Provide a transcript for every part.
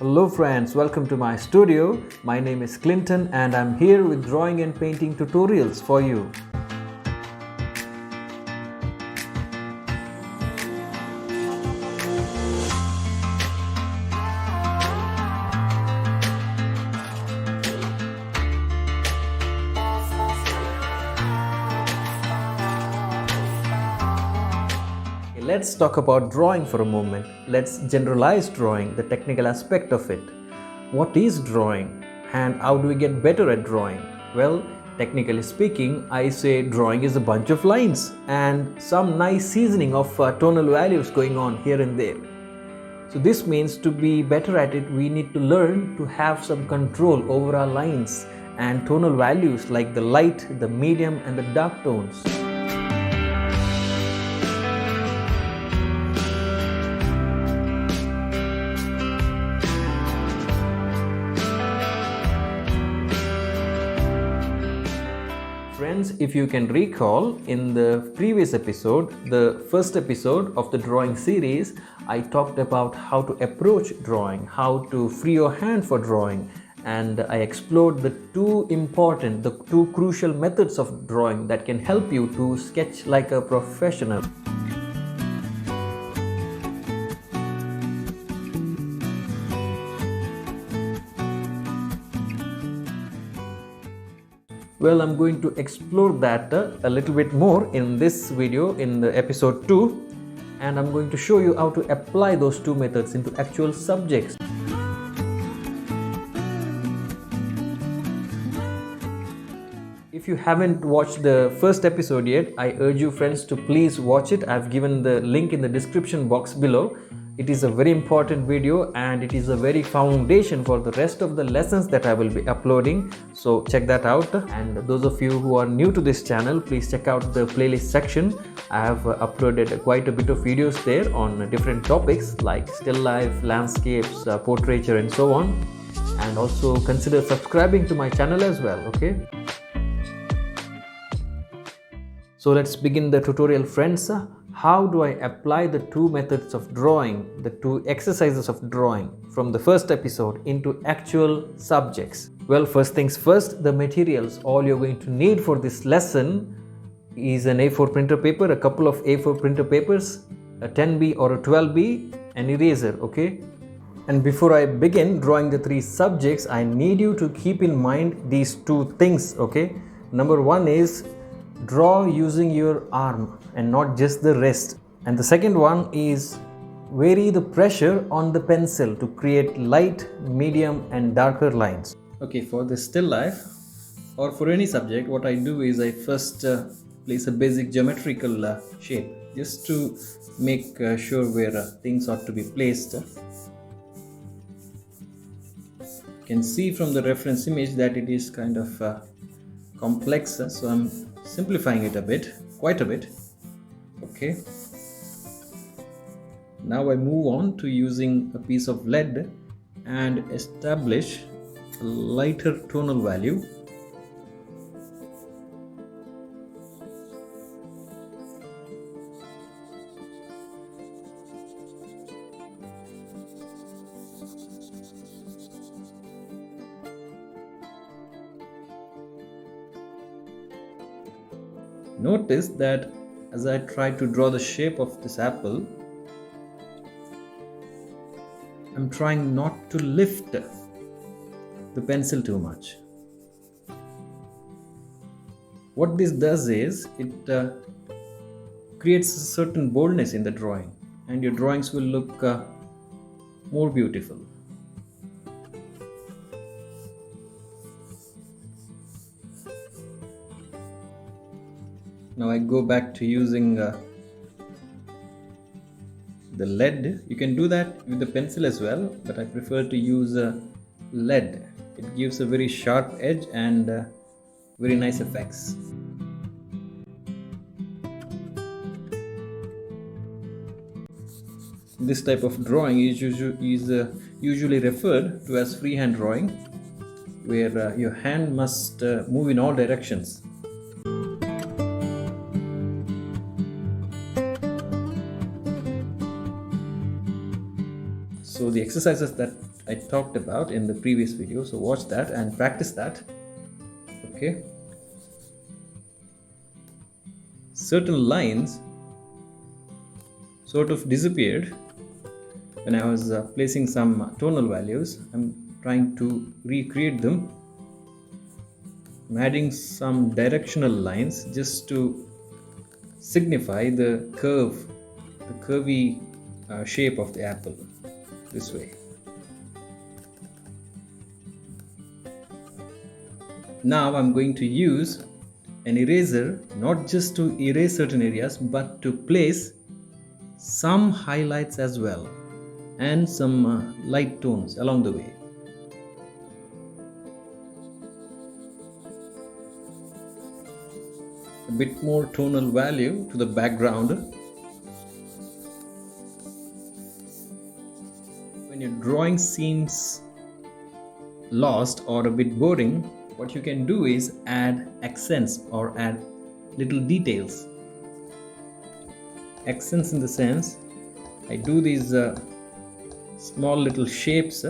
Hello friends, welcome to my studio. My name is Clinton and I'm here with drawing and painting tutorials for you. Let's talk about drawing for a moment. Let's generalize drawing, the technical aspect of it. What is drawing and how do we get better at drawing? Well, technically speaking, I say drawing is a bunch of lines and some nice seasoning of tonal values going on here and there. So this means to be better at it, we need to learn to have some control over our lines and tonal values like the light, the medium and the dark tones. Friends, if you can recall, in the previous episode, the first episode of the drawing series, I talked about how to approach drawing, how to free your hand for drawing, and I explored the two crucial methods of drawing that can help you to sketch like a professional. Well, I'm going to explore that a little bit more in this video in the episode 2, and I'm going to show you how to apply those two methods into actual subjects. If you haven't watched the first episode yet, I urge you friends to please watch it. I've given the link in the description box below. It is a very important video and it is a very foundation for the rest of the lessons that I will be uploading. So check that out. And those of you who are new to this channel, please check out the playlist section. I have uploaded quite a bit of videos there on different topics like still life, landscapes, portraiture and so on. And also consider subscribing to my channel as well, okay? So let's begin the tutorial, friends. How do I apply the two methods of drawing, the two exercises of drawing from the first episode into actual subjects? Well, first things first, the materials. All you're going to need for this lesson is an A4 printer paper, a couple of A4 printer papers, a 10B or a 12B, an eraser, okay? And before I begin drawing the three subjects, I need you to keep in mind these two things, okay? Number one is draw using your arm and not just the wrist. And the second one is vary the pressure on the pencil to create light, medium and darker lines. Okay, for the still life or for any subject, what I do is I first place a basic geometrical shape just to make sure where things ought to be placed. You can see from the reference image that it is kind of complex, so I'm simplifying it a bit, quite a bit. Okay. Now I move on to using a piece of lead and establish a lighter tonal value. Notice that as I try to draw the shape of this apple, I'm trying not to lift the pencil too much. What this does is it creates a certain boldness in the drawing and your drawings will look more beautiful. Now I go back to using the lead. You can do that with the pencil as well, but I prefer to use lead. It gives a very sharp edge and very nice effects. This type of drawing is usually referred to as freehand drawing, where your hand must move in all directions. So the exercises that I talked about in the previous video. So watch that and practice that. Okay. Certain lines sort of disappeared when I was placing some tonal values. I'm trying to recreate them. I'm adding some directional lines just to signify the curvy shape of the apple, this way. Now I'm going to use an eraser, not just to erase certain areas, but to place some highlights as well and some light tones along the way. A bit more tonal value to the background. When your drawing seems lost or a bit boring, what you can do is add accents or add little details. Accents in the sense, I do these small little shapes.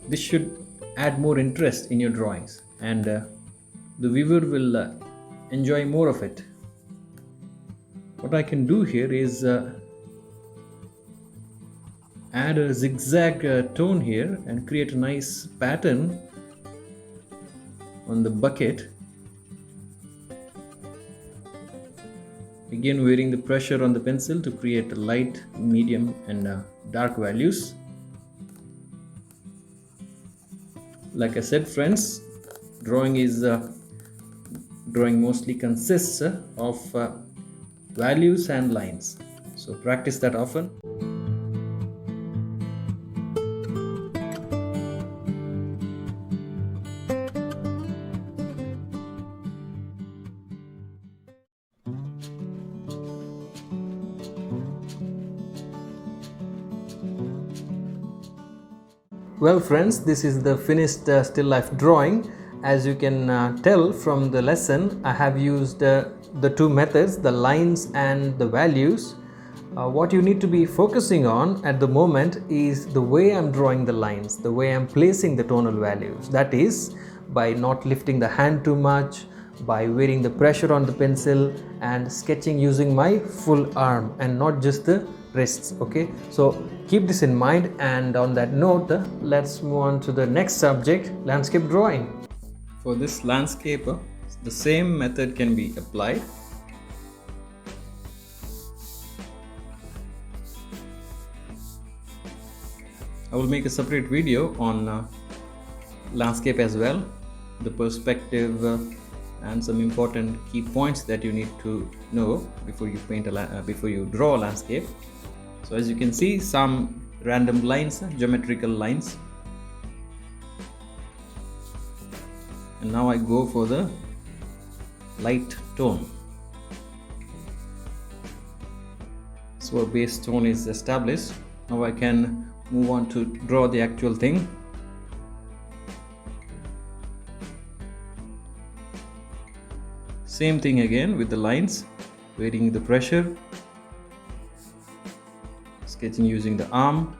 This should add more interest in your drawings, and the viewer will enjoy more of it. What I can do here is add a zigzag tone here and create a nice pattern on the bucket. Again, varying the pressure on the pencil to create a light, medium and dark values. Like I said, friends, drawing mostly consists of values and lines. So practice that often. Well friends, this is the finished still life drawing. As you can tell from the lesson, I have used the two methods, the lines and the values. What you need to be focusing on at the moment is the way I'm drawing the lines, the way I'm placing the tonal values. That is, by not lifting the hand too much, by varying the pressure on the pencil and sketching using my full arm and not just the wrists. Okay, so keep this in mind, and on that note, let's move on to the next subject, landscape drawing. For this landscape, the same method can be applied. I will make a separate video on landscape as well, the perspective and some important key points that you need to know before you draw a landscape. So as you can see, some random lines, geometrical lines. And now I go for the light tone. So a base tone is established. Now I can move on to draw the actual thing. Same thing again with the lines, varying the pressure, sketching using the arm.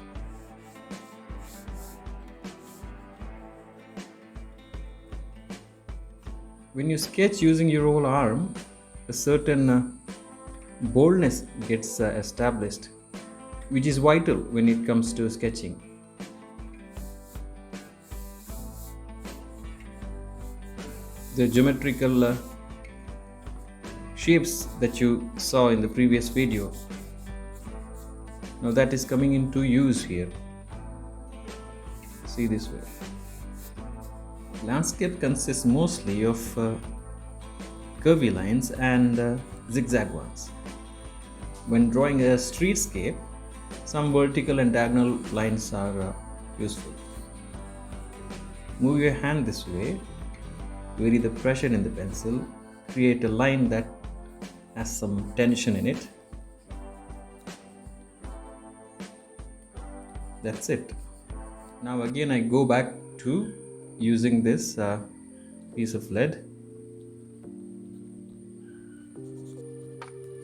When you sketch using your whole arm, a certain boldness gets established, which is vital when it comes to sketching. The geometrical shapes that you saw in the previous video, now that is coming into use here. See this way. Landscape consists mostly of curvy lines and zigzag ones. When drawing a streetscape, some vertical and diagonal lines are useful. Move your hand this way, vary the pressure in the pencil, create a line that has some tension in it. That's it. Now again I go back to using this piece of lead.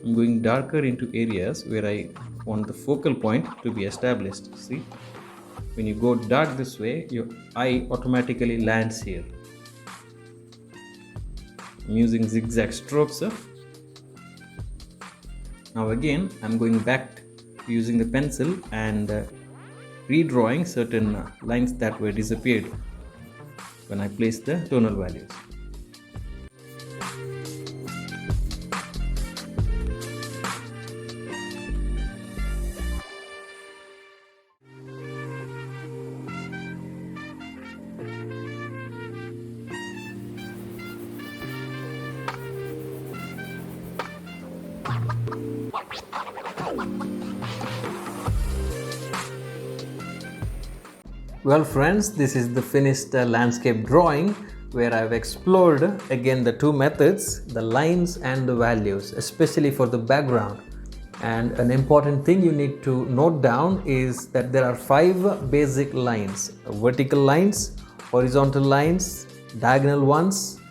I'm going darker into areas where I want the focal point to be established. See, when you go dark this way, your eye automatically lands here. I'm using zigzag strokes. Now again, I'm going back to using the pencil and redrawing certain lines that were disappeared when I placed the tonal values. Well friends, this is the finished landscape drawing where I've explored again the two methods, the lines and the values, especially for the background. And an important thing you need to note down is that there are 5 basic lines: vertical lines, horizontal lines, diagonal ones,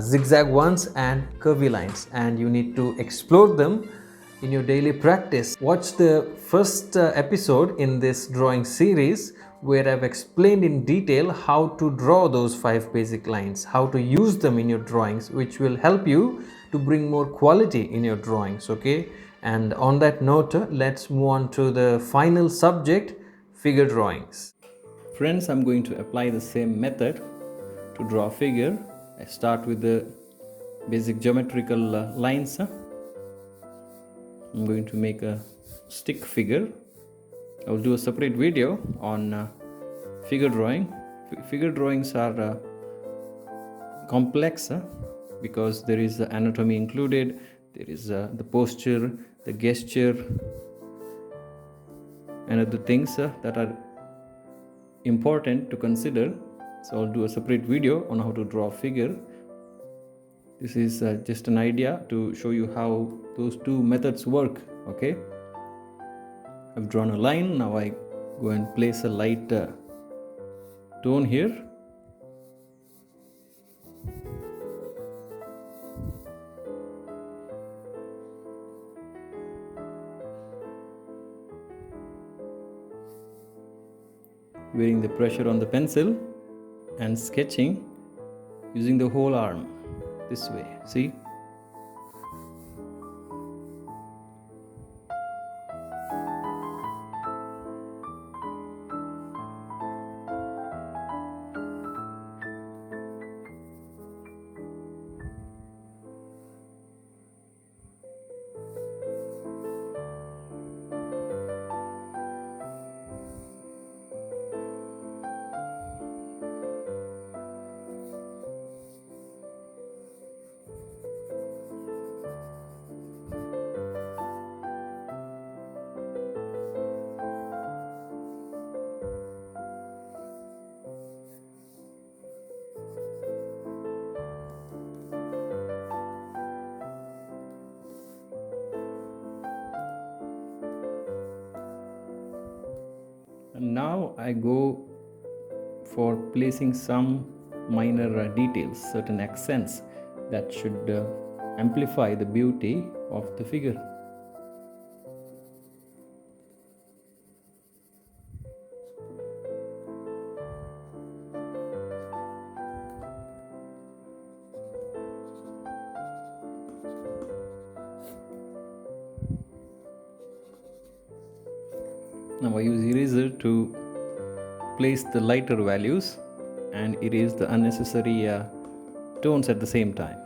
zigzag ones and curvy lines, and you need to explore them in your daily practice. Watch the first episode in this drawing series where I've explained in detail how to draw those 5 basic lines, how to use them in your drawings, which will help you to bring more quality in your drawings, okay? And on that note, let's move on to the final subject, figure drawings. Friends, I'm going to apply the same method to draw a figure. I start with the basic geometrical lines. I'm going to make a stick figure. I will do a separate video on figure drawing. Figure drawings are complex because there is anatomy included, there is the posture, the gesture, and other things that are important to consider. So I'll do a separate video on how to draw a figure. This is just an idea to show you how those two methods work, okay? I've drawn a line. Now I go and place a light tone here. Wearing the pressure on the pencil and sketching using the whole arm this way, see? And now I go for placing some minor details, certain accents that should amplify the beauty of the figure. Now I use eraser to place the lighter values and erase the unnecessary tones at the same time.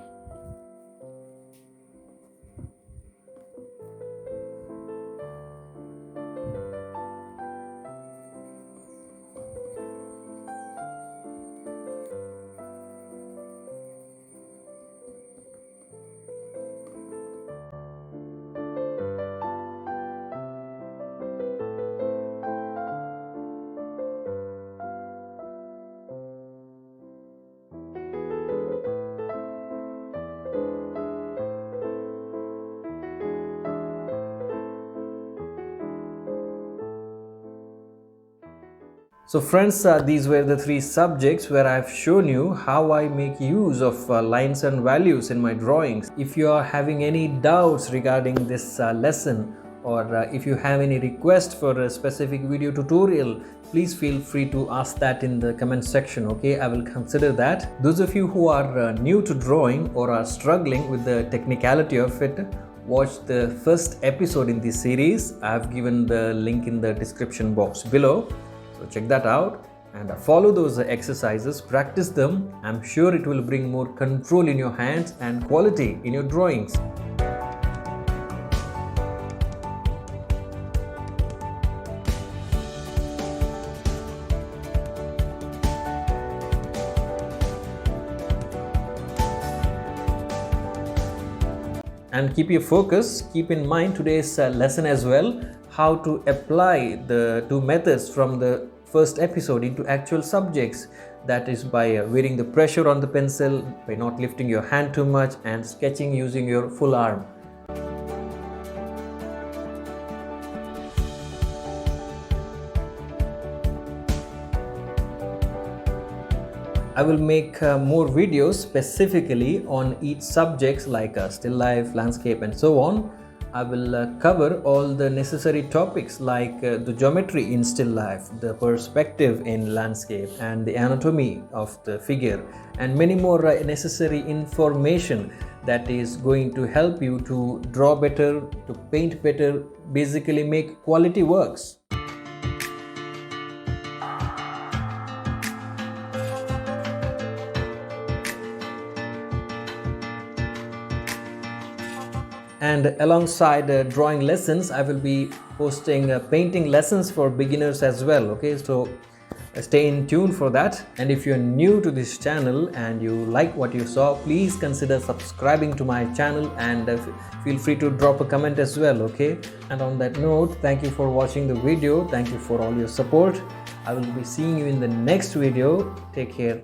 So friends, these were the 3 subjects where I've shown you how I make use of lines and values in my drawings. If you are having any doubts regarding this lesson or if you have any request for a specific video tutorial, please feel free to ask that in the comment section. Okay, I will consider that. Those of you who are new to drawing or are struggling with the technicality of it, watch the first episode in this series. I have given the link in the description box below, so check that out and follow those exercises, practice them. I'm sure it will bring more control in your hands and quality in your drawings. And keep your focus, keep in mind today's lesson as well, how to apply the two methods from the first episode into actual subjects. That is by wearing the pressure on the pencil, by not lifting your hand too much, and sketching using your full arm. I will make more videos specifically on each subjects like still life, landscape and so on. I will cover all the necessary topics like the geometry in still life, the perspective in landscape and the anatomy of the figure, and many more necessary information that is going to help you to draw better, to paint better, basically make quality works. And alongside drawing lessons, I will be posting painting lessons for beginners as well. Okay, so stay in tune for that. And if you're new to this channel and you like what you saw, please consider subscribing to my channel and feel free to drop a comment as well. Okay, and on that note, thank you for watching the video. Thank you for all your support. I will be seeing you in the next video. Take care.